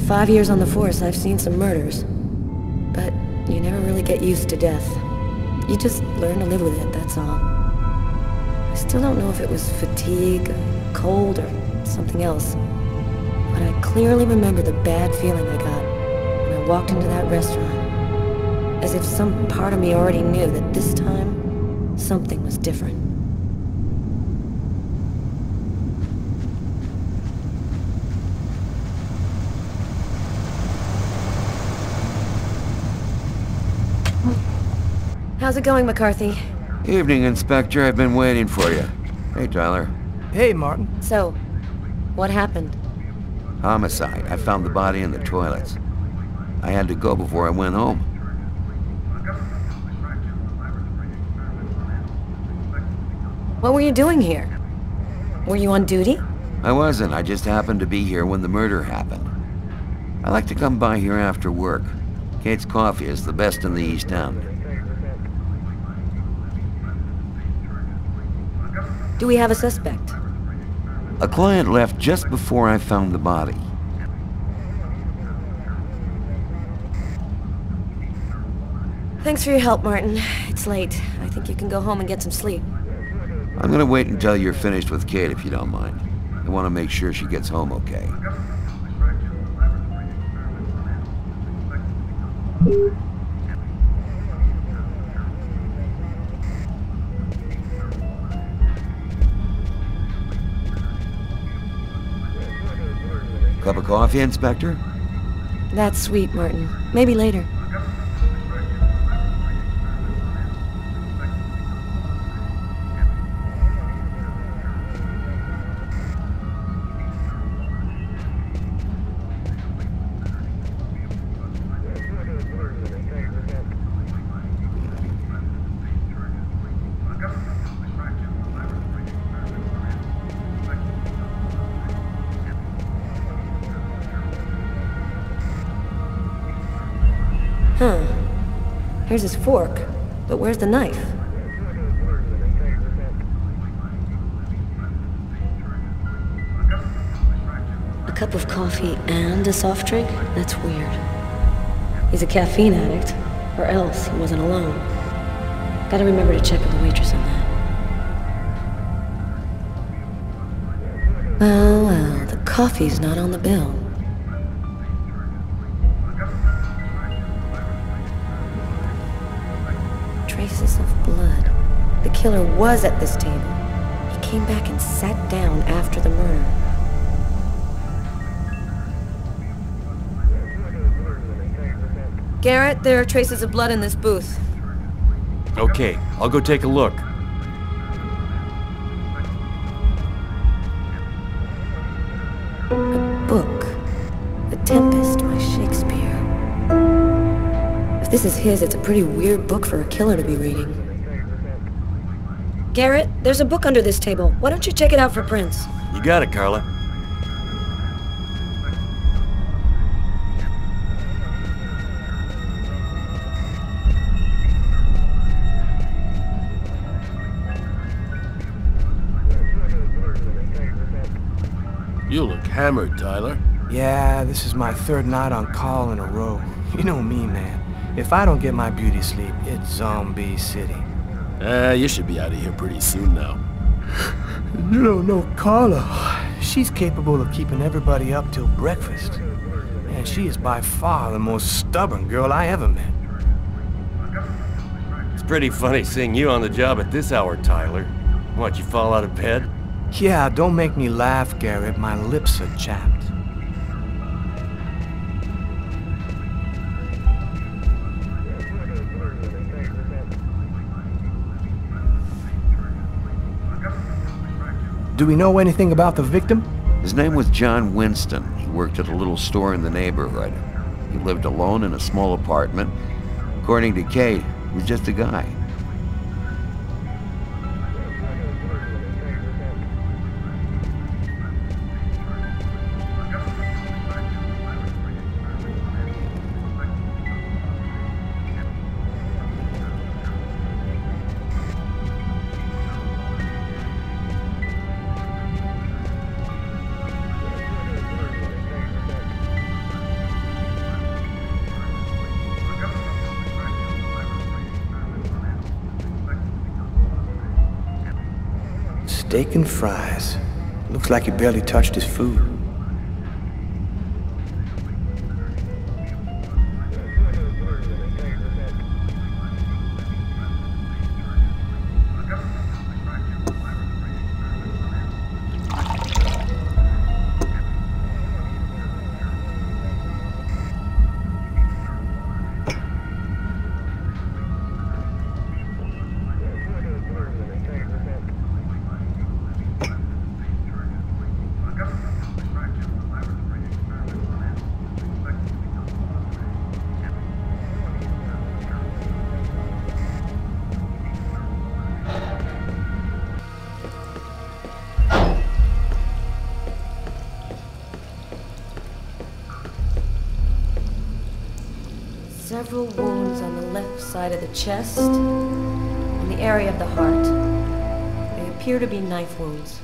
5 years on the force, I've seen some murders. But you never really get used to death. You just learn to live with it, that's all. I still don't know if it was fatigue, cold, or something else. But I clearly remember the bad feeling I got when I walked into that restaurant. As if some part of me already knew that this time, something was different. How's it going, McCarthy? Evening, Inspector. I've been waiting for you. Hey, Tyler. Hey, Martin. So, what happened? Homicide. I found the body in the toilets. I had to go before I went home. What were you doing here? Were you on duty? I wasn't. I just happened to be here when the murder happened. I like to come by here after work. Kate's Coffee is the best in the East End. Do we have a suspect? A client left just before I found the body. Thanks for your help, Martin. It's late. I think you can go home and get some sleep. I'm gonna wait until you're finished with Kate, if you don't mind. I want to make sure she gets home okay. Cup of coffee, Inspector? That's sweet, Martin. Maybe later. Huh. Here's his fork, but where's the knife? A cup of coffee and a soft drink? That's weird. He's a caffeine addict, or else he wasn't alone. Gotta remember to check with the waitress on that. Well, the coffee's not on the bill. Traces of blood. The killer was at this table. He came back and sat down after the murder. Garrett, there are traces of blood in this booth. Okay, I'll go take a look. A book. The Tempest by Shakespeare. If this is his, it's a pretty weird book for a killer to be reading. Garrett, there's a book under this table. Why don't you check it out for prints? You got it, Carla. You look hammered, Tyler. Yeah, this is my third night on call in a row. You know me, man. If I don't get my beauty sleep, it's Zombie City. You should be out of here pretty soon now. You don't know Carla. She's capable of keeping everybody up till breakfast. And she is by far the most stubborn girl I ever met. It's pretty funny seeing you on the job at this hour, Tyler. What, you fall out of bed? Yeah, don't make me laugh, Garrett. My lips are chapped. Do we know anything about the victim? His name was John Winston. He worked at a little store in the neighborhood. He lived alone in a small apartment. According to Kate, he was just a guy. Steak and fries. Looks like he barely touched his food. Several wounds on the left side of the chest and the area of the heart. They appear to be knife wounds.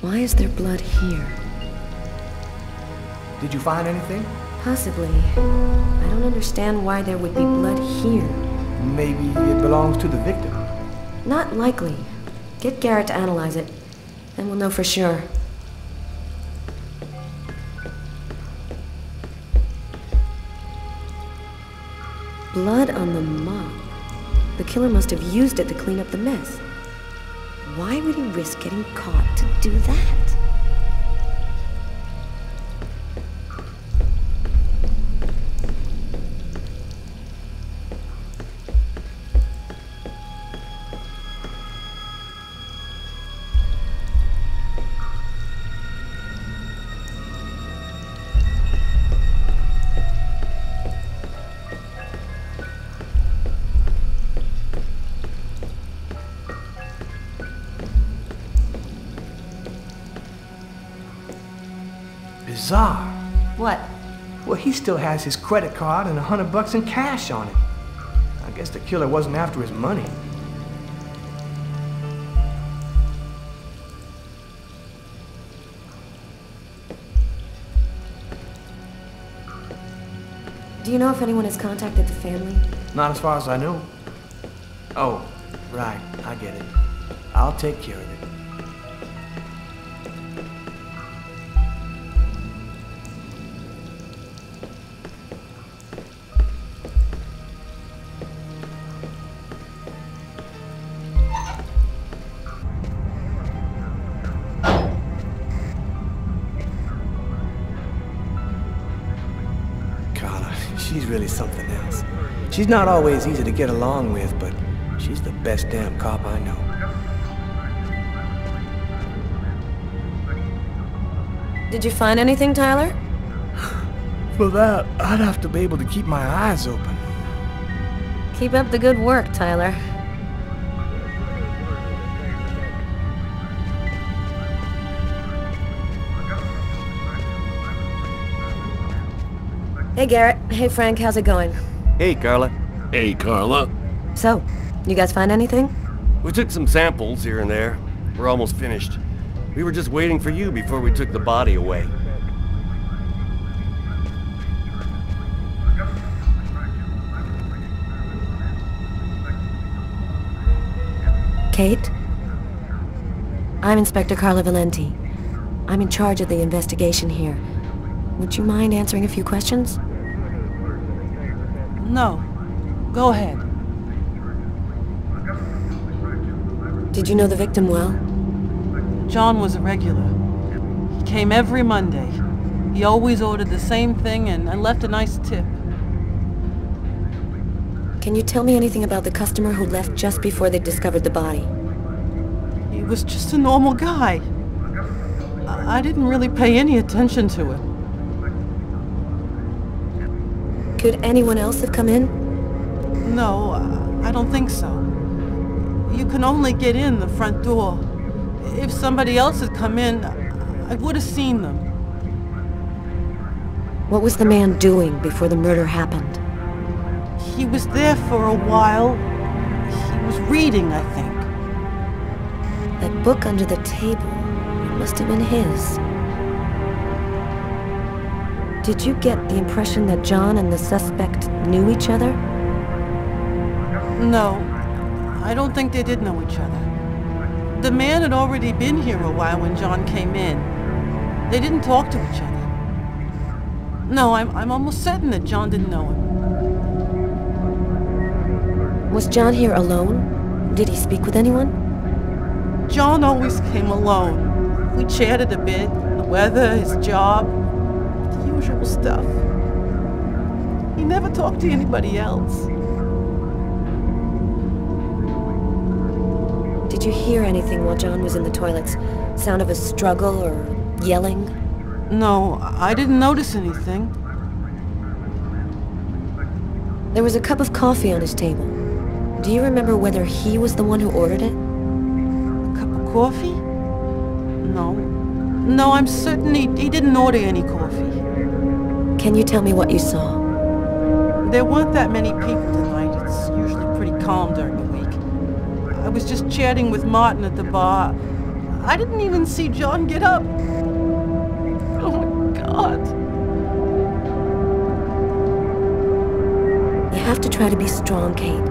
Why is there blood here? Did you find anything? Possibly. I don't understand why there would be blood here. Maybe it belongs to the victim. Not likely. Get Garrett to analyze it, then we'll know for sure. Blood on the mop. The killer must have used it to clean up the mess. Why would he risk getting caught to do that? Bizarre. What? Well, he still has his credit card and $100 in cash on it. I guess the killer wasn't after his money. Do you know if anyone has contacted the family? Not as far as I know. Oh, right. I get it. I'll take care of it. She's really something else. She's not always easy to get along with, but she's the best damn cop I know. Did you find anything, Tyler? For that, I'd have to be able to keep my eyes open. Keep up the good work, Tyler. Hey, Garrett. Hey, Frank. How's it going? Hey, Carla. Hey, Carla. So, you guys find anything? We took some samples here and there. We're almost finished. We were just waiting for you before we took the body away. Kate? I'm Inspector Carla Valenti. I'm in charge of the investigation here. Would you mind answering a few questions? No. Go ahead. Did you know the victim well? John was a regular. He came every Monday. He always ordered the same thing and left a nice tip. Can you tell me anything about the customer who left just before they discovered the body? He was just a normal guy. I didn't really pay any attention to it. Could anyone else have come in? No, I don't think so. You can only get in the front door. If somebody else had come in, I would have seen them. What was the man doing before the murder happened? He was there for a while. He was reading, I think. That book under the table. It must have been his. Did you get the impression that John and the suspect knew each other? No, I don't think they did know each other. The man had already been here a while when John came in. They didn't talk to each other. No, I'm almost certain that John didn't know him. Was John here alone? Did he speak with anyone? John always came alone. We chatted a bit, the weather, his job, the usual stuff. He never talked to anybody else. Did you hear anything while John was in the toilets? Sound of a struggle or yelling? No, I didn't notice anything. There was a cup of coffee on his table. Do you remember whether he was the one who ordered it? A cup of coffee? No. No, I'm certain he didn't order any coffee. Can you tell me what you saw? There weren't that many people tonight. It's usually pretty calm during the week. I was just chatting with Martin at the bar. I didn't even see John get up. Oh my God. You have to try to be strong, Kate.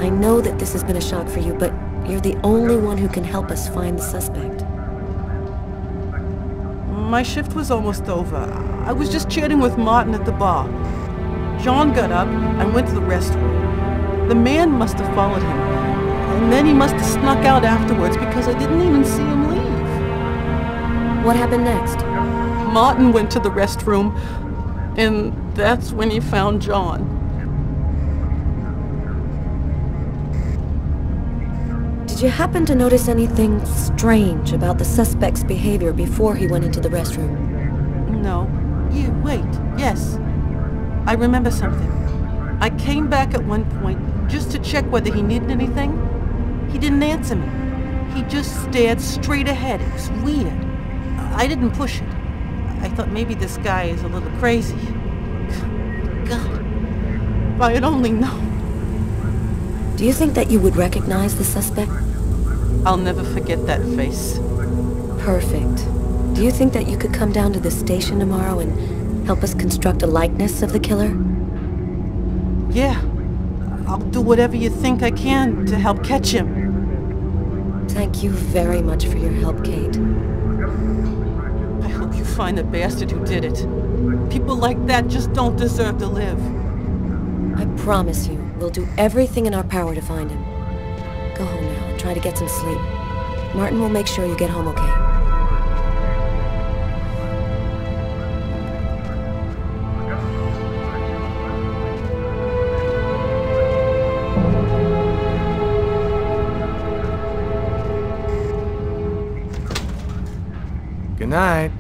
I know that this has been a shock for you, but you're the only one who can help us find the suspect. My shift was almost over. I was just chatting with Martin at the bar. John got up and went to the restroom. The man must have followed him, and then he must have snuck out afterwards because I didn't even see him leave. What happened next? Martin went to the restroom, and that's when he found John. Did you happen to notice anything strange about the suspect's behavior before he went into the restroom? No. Wait. Yes. I remember something. I came back at one point just to check whether he needed anything. He didn't answer me. He just stared straight ahead. It was weird. I didn't push it. I thought maybe this guy is a little crazy. God. If I had only known. Do you think that you would recognize the suspect? I'll never forget that face. Perfect. Do you think that you could come down to the station tomorrow and help us construct a likeness of the killer? Yeah. I'll do whatever you think I can to help catch him. Thank you very much for your help, Kate. I hope you find the bastard who did it. People like that just don't deserve to live. I promise you, we'll do everything in our power to find him. Go home now and try to get some sleep. Martin will make sure you get home okay. Good night.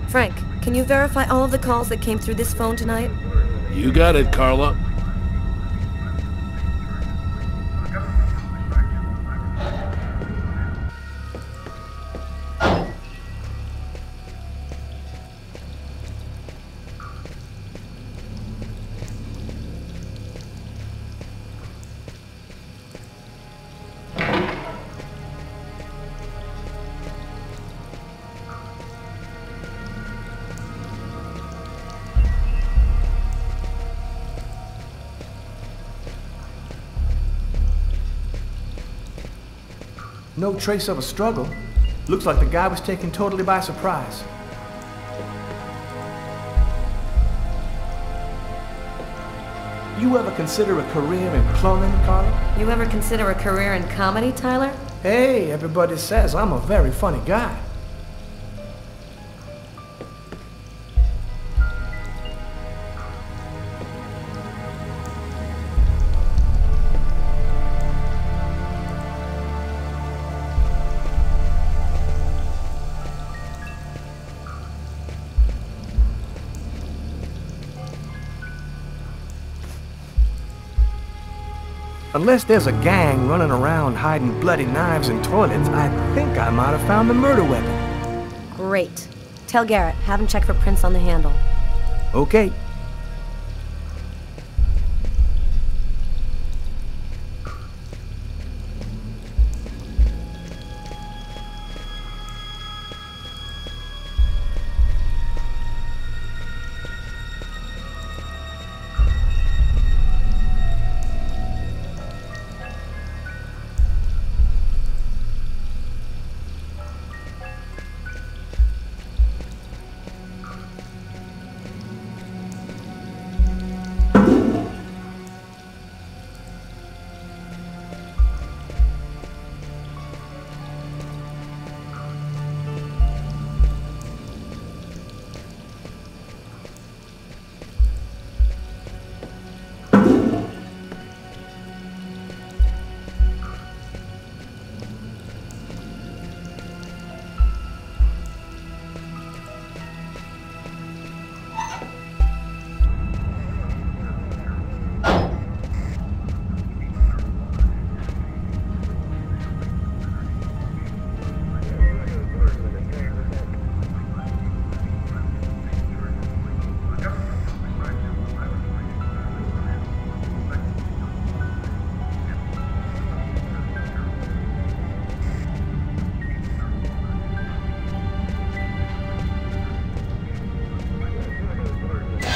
Frank, can you verify all of the calls that came through this phone tonight? You got it, Carla. No trace of a struggle. Looks like the guy was taken totally by surprise. You ever consider a career in plumbing, Carla? You ever consider a career in comedy, Tyler? Hey, everybody says I'm a very funny guy. Unless there's a gang running around hiding bloody knives in toilets, I think I might have found the murder weapon. Great. Tell Garrett, have him check for prints on the handle. Okay.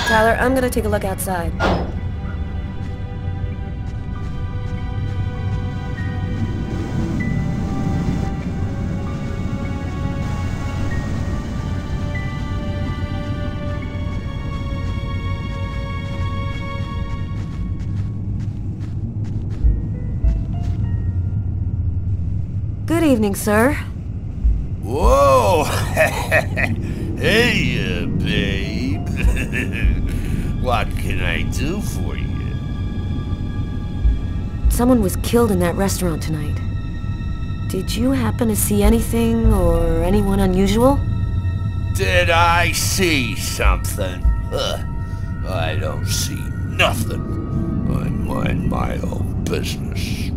Tyler, I'm gonna take a look outside. Good evening, sir. Whoa! Hey, babe. What can I do for you? Someone was killed in that restaurant tonight. Did you happen to see anything or anyone unusual? Did I see something? I don't see nothing. I mind my own business.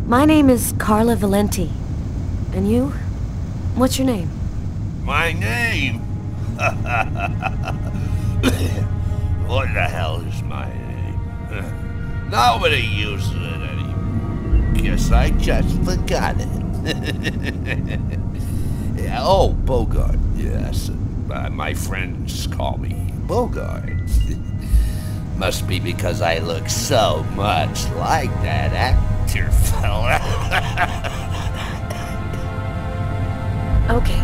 My name is Carla Valenti. And you? What's your name? My name? What the hell is my name? Nobody uses it anymore. Guess I just forgot it. Oh, Bogart. Yes, my friends call me Bogart. Must be because I look so much like that actor fella. Okay,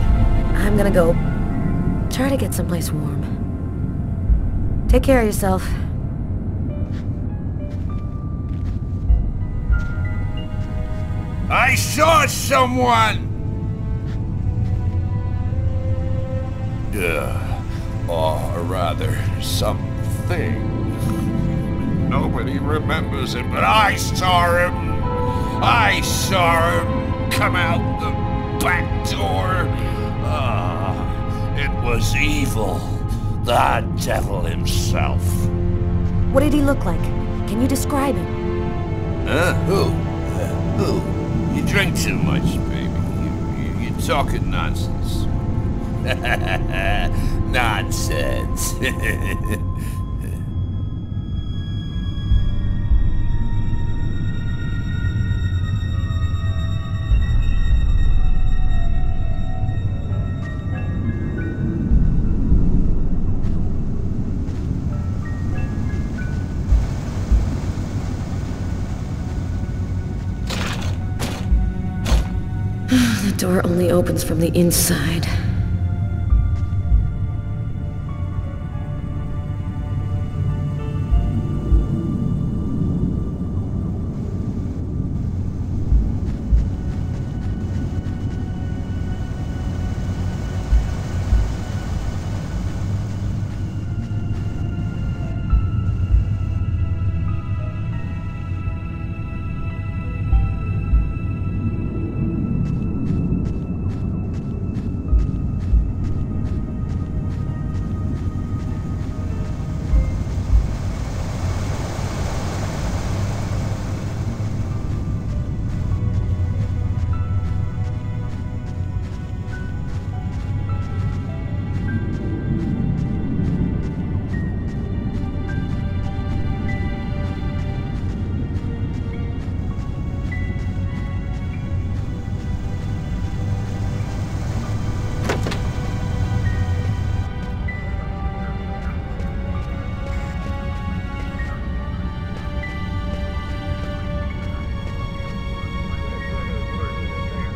I'm gonna go try to get someplace warm. Take care of yourself. I saw someone! Or rather, something. Nobody remembers it, but I saw him! I saw him come out the back door! It was evil. The devil himself. What did he look like? Can you describe him? Who? You drink too much, baby. You're talking nonsense. Nonsense. The door only opens from the inside.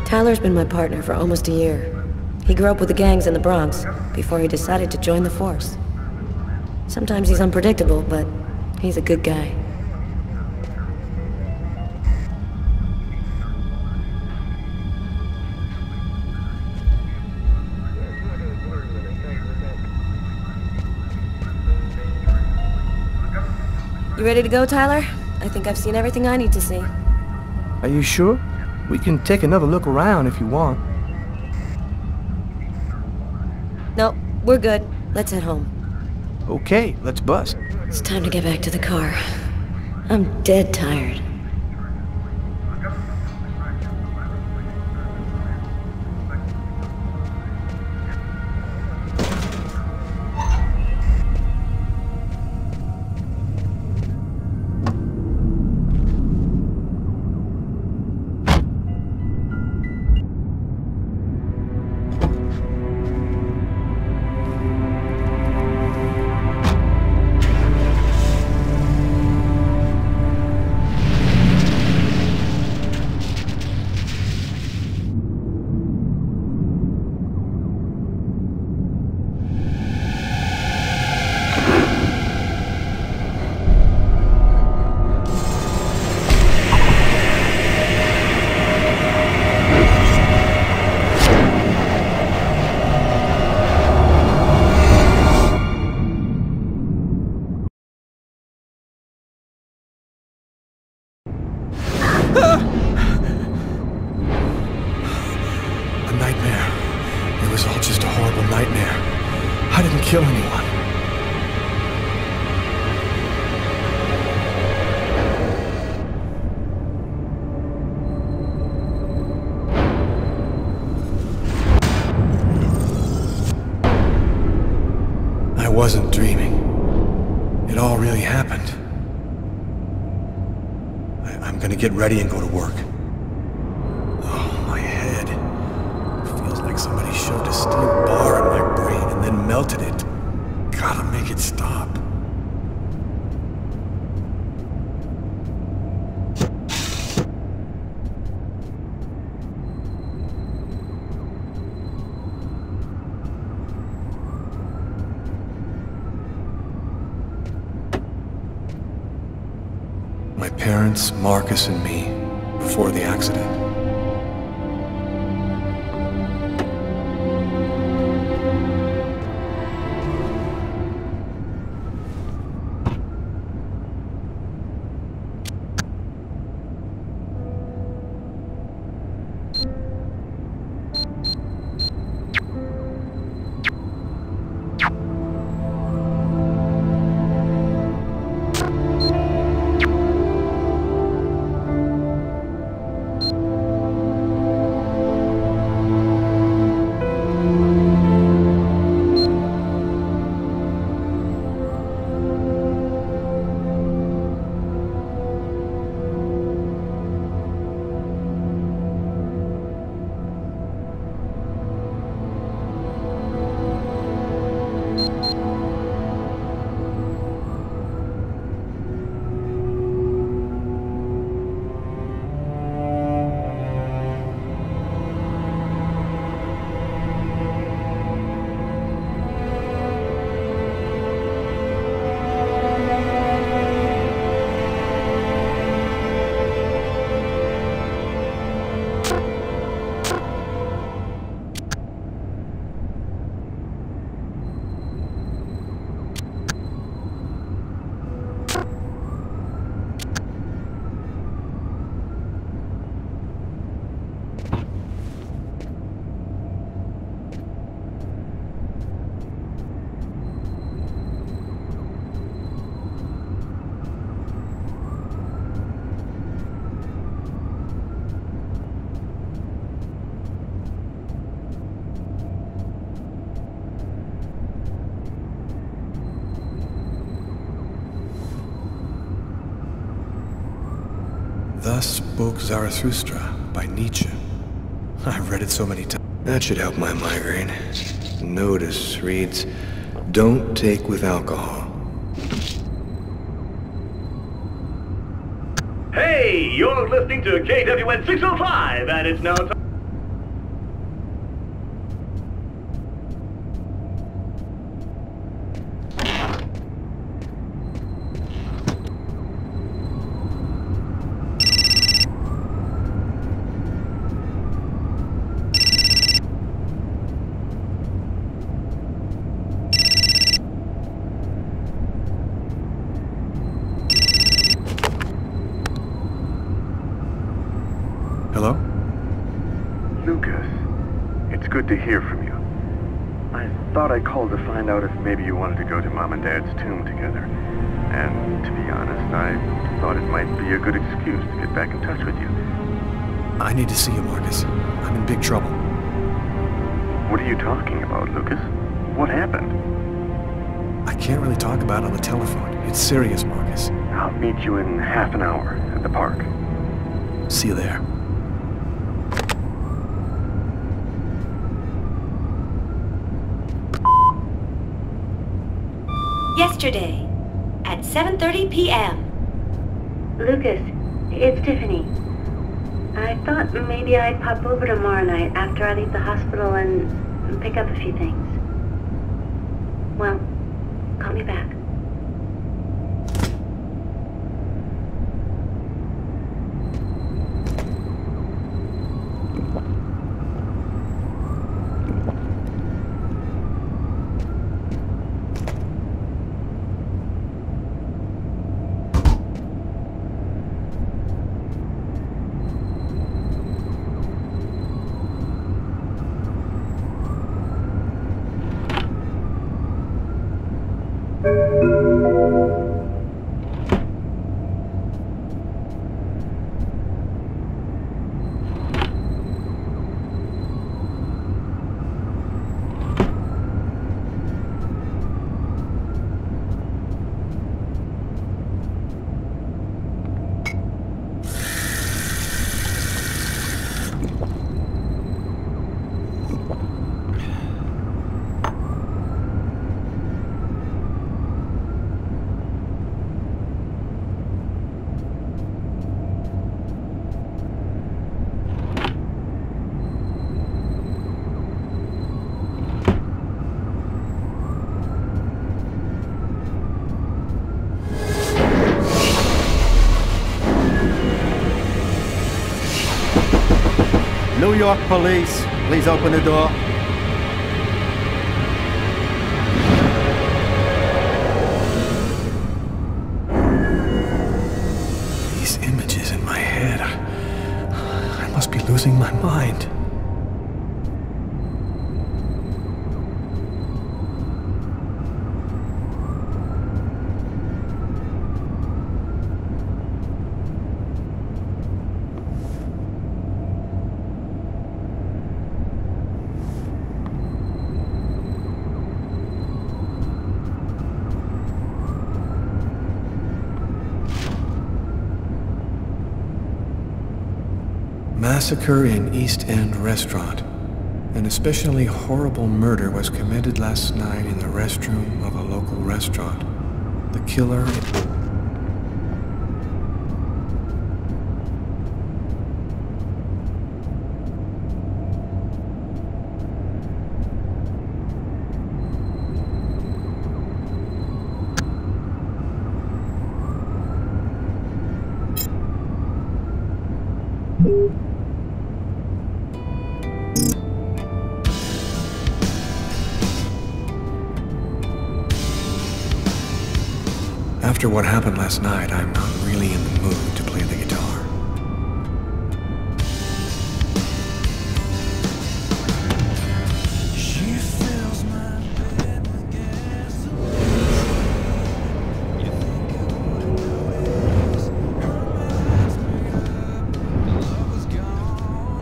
Tyler's been my partner for almost a year. He grew up with the gangs in the Bronx before he decided to join the force. Sometimes he's unpredictable, but he's a good guy. You ready to go, Tyler? I think I've seen everything I need to see. Are you sure? We can take another look around if you want. No, we're good. Let's head home. Okay, let's bust. It's time to get back to the car. I'm dead tired. A nightmare. It was all just a horrible nightmare. I didn't kill anyone. I wasn't dreaming. It all really happened. I'm gonna get ready and go to work. Oh, my head. Feels like somebody shoved a steel bar in my brain and then melted it. Gotta make it stop. My parents, Marcus, and me, before the accident. Thus spoke Zarathustra by Nietzsche. I've read it so many times. That should help my migraine. Notice reads, "Don't take with alcohol." Hey, you're listening to KWN 605, and it's now time. Hello? Lucas, it's good to hear from you. I thought I called to find out if maybe you wanted to go to Mom and Dad's tomb together. And to be honest, I thought it might be a good excuse to get back in touch with you. I need to see you, Marcus. I'm in big trouble. What are you talking about, Lucas? What happened? I can't really talk about it on the telephone. It's serious, Marcus. I'll meet you in half an hour at the park. See you there. Yesterday, at 7:30 p.m. Lucas, it's Tiffany. I thought maybe I'd pop over tomorrow night after I leave the hospital and pick up a few things. Well, call me back. New York police, please open the door. These images in my head. I must be losing my mind. Massacre in East End restaurant. An especially horrible murder was committed last night in the restroom of a local restaurant. The killer... After what happened last night, I'm not really in the mood to play the guitar. She fills my bed with gasoline. You think it wouldn't notice? Her mind's made up, love is gone.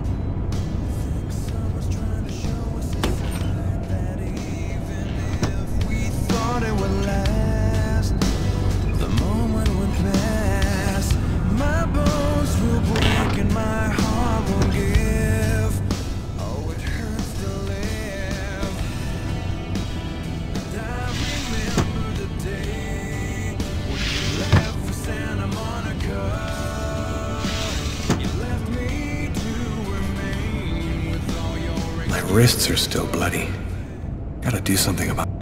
Think someone's trying to show us a sign that even if we thought it would last, the moment would pass. My bones will break and my heart will give. Oh, it hurts to live. And I remember the day when you left for Santa Monica. You left me to remain with all your regrets. My wrists are still bloody. Gotta do something about it.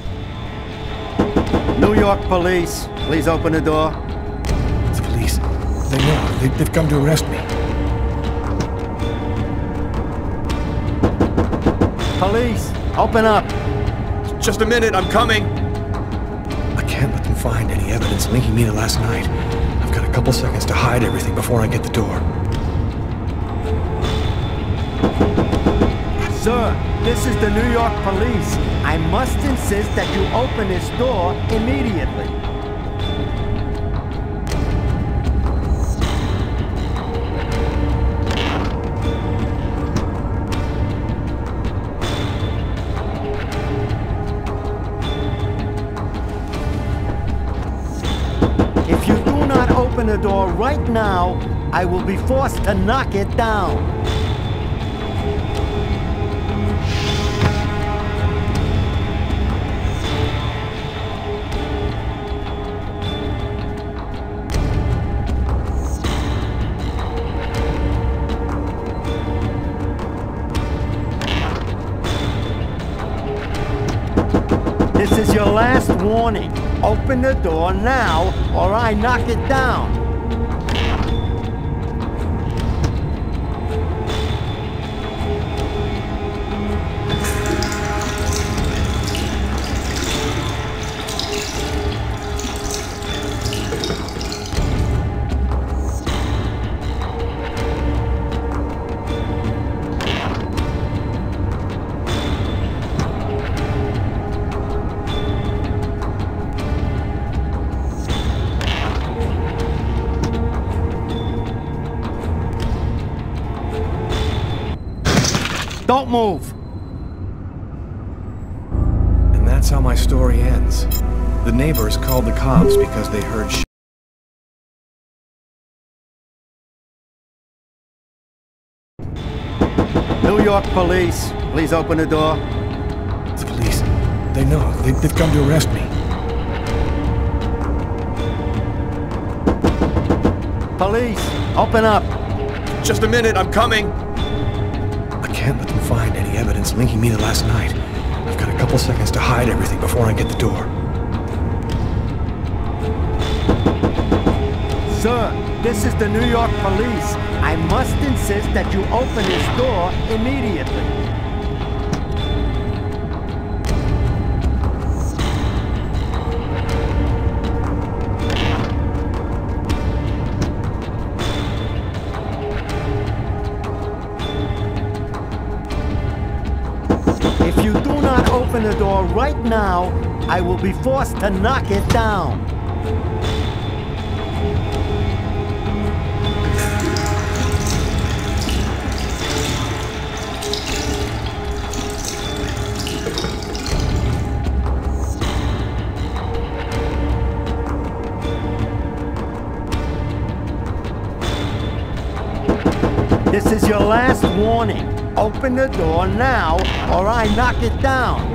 New York police, please open the door. The police. They know. They've come to arrest me. Police, open up. Just a minute, I'm coming. I can't let them find any evidence linking me to last night. I've got a couple seconds to hide everything before I get the door. Sir, this is the New York police. I must insist that you open this door immediately. If you do not open the door right now, I will be forced to knock it down. This is your last warning. Open the door now, or I knock it down. Don't move! And that's how my story ends. The neighbors called the cops because they heard New York police, please open the door. The police. They know. They've come to arrest me. Police, open up. Just a minute, I'm coming. I can't let them find any evidence linking me to last night. I've got a couple seconds to hide everything before I get the door. Sir, this is the New York police. I must insist that you open this door immediately. If you do not open the door right now, I will be forced to knock it down. This is your last warning. Open the door now, or I knock it down.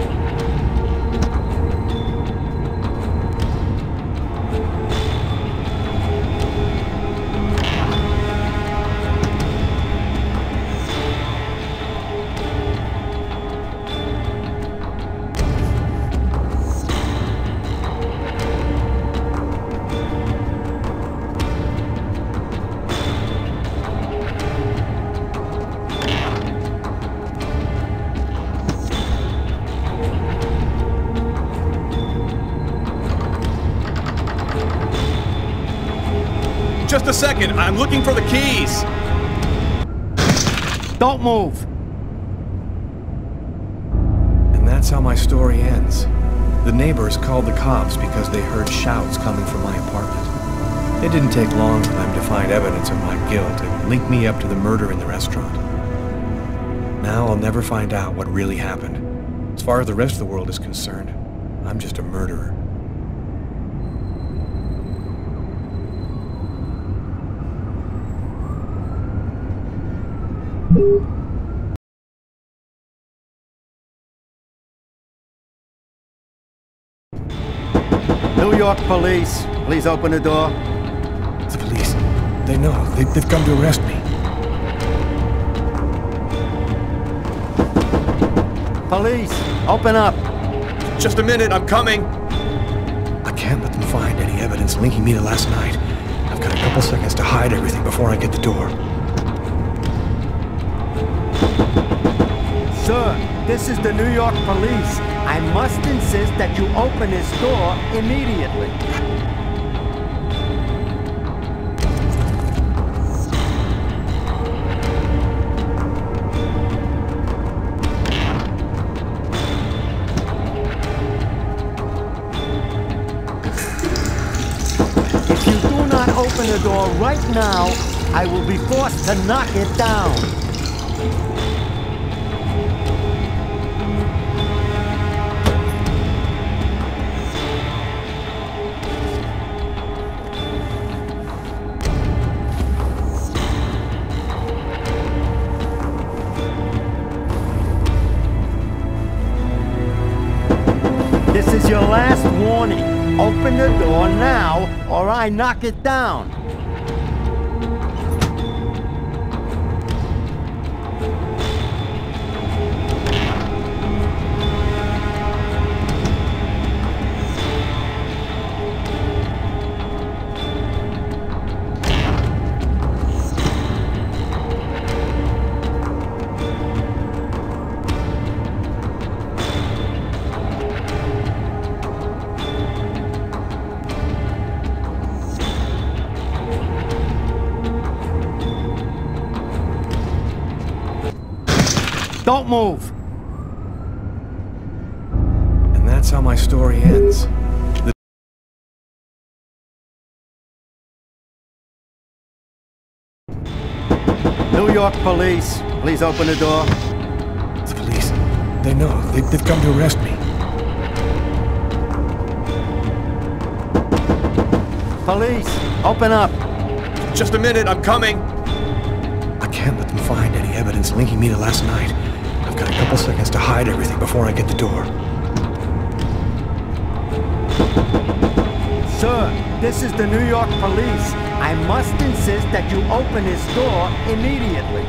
Just a second, I'm looking for the keys. Don't move. And that's how my story ends. The neighbors called the cops because they heard shouts coming from my apartment. It didn't take long for them to find evidence of my guilt and link me up to the murder in the restaurant. Now I'll never find out what really happened. As far as the rest of the world is concerned, I'm just a murderer. New York police, please open the door. The police. They know. They've come to arrest me. Police, open up. Just a minute, I'm coming. I can't let them find any evidence linking me to last night. I've got a couple seconds to hide everything before I get the door. Sir, this is the New York police. I must insist that you open this door immediately. open the door right now, I will be forced to knock it down. This is your last warning. Open the door now, or I knock it down. Don't move! And that's how my story ends. New York police, please open the door. The police. They know. They've come to arrest me. Police, open up. Just a minute, I'm coming. I can't let them find any evidence linking me to last night. I've got a couple seconds to hide everything before I get the door. Sir, this is the New York police. I must insist that you open this door immediately.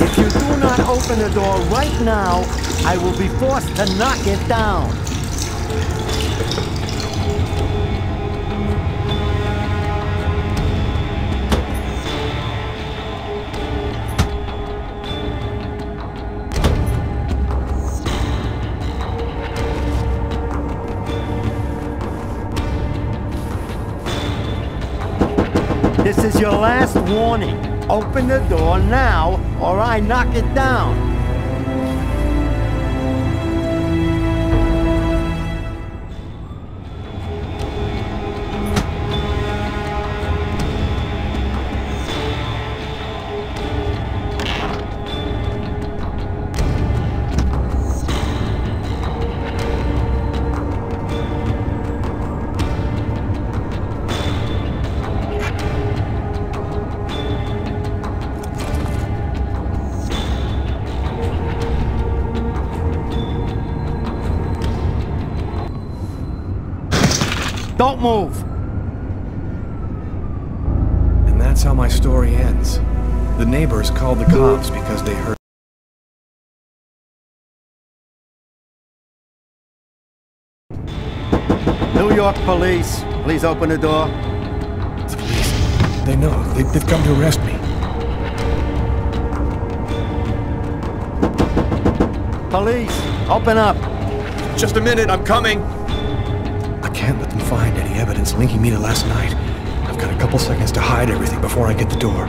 If you do not open the door right now, I will be forced to knock it down. This is your last warning. Open the door now, or I knock it down. Don't move! And that's how my story ends. The neighbors called the cops because they heard... New York police, please open the door. The police. They know. They've come to arrest me. Police, open up. Just a minute, I'm coming. I can't let them find any evidence linking me to last night. I've got a couple seconds to hide everything before I get the door.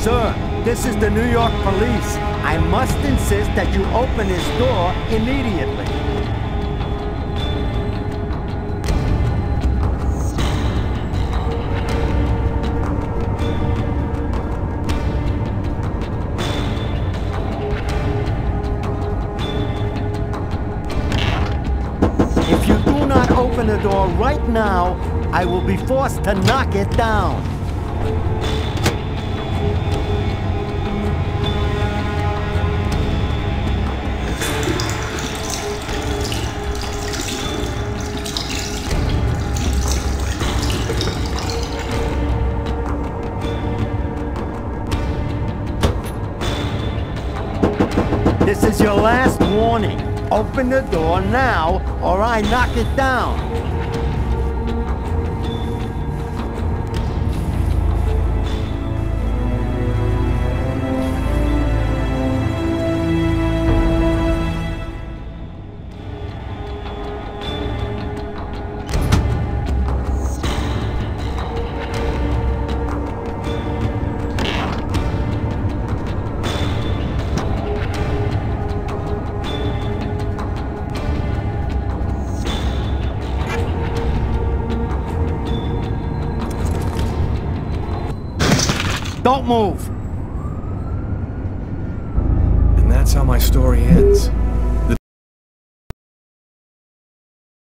Sir, this is the New York police. I must insist that you open this door immediately. If you do not open the door right now, I will be forced to knock it down. This is your last warning. Open the door now, or I knock it down. Don't move. And that's how my story ends.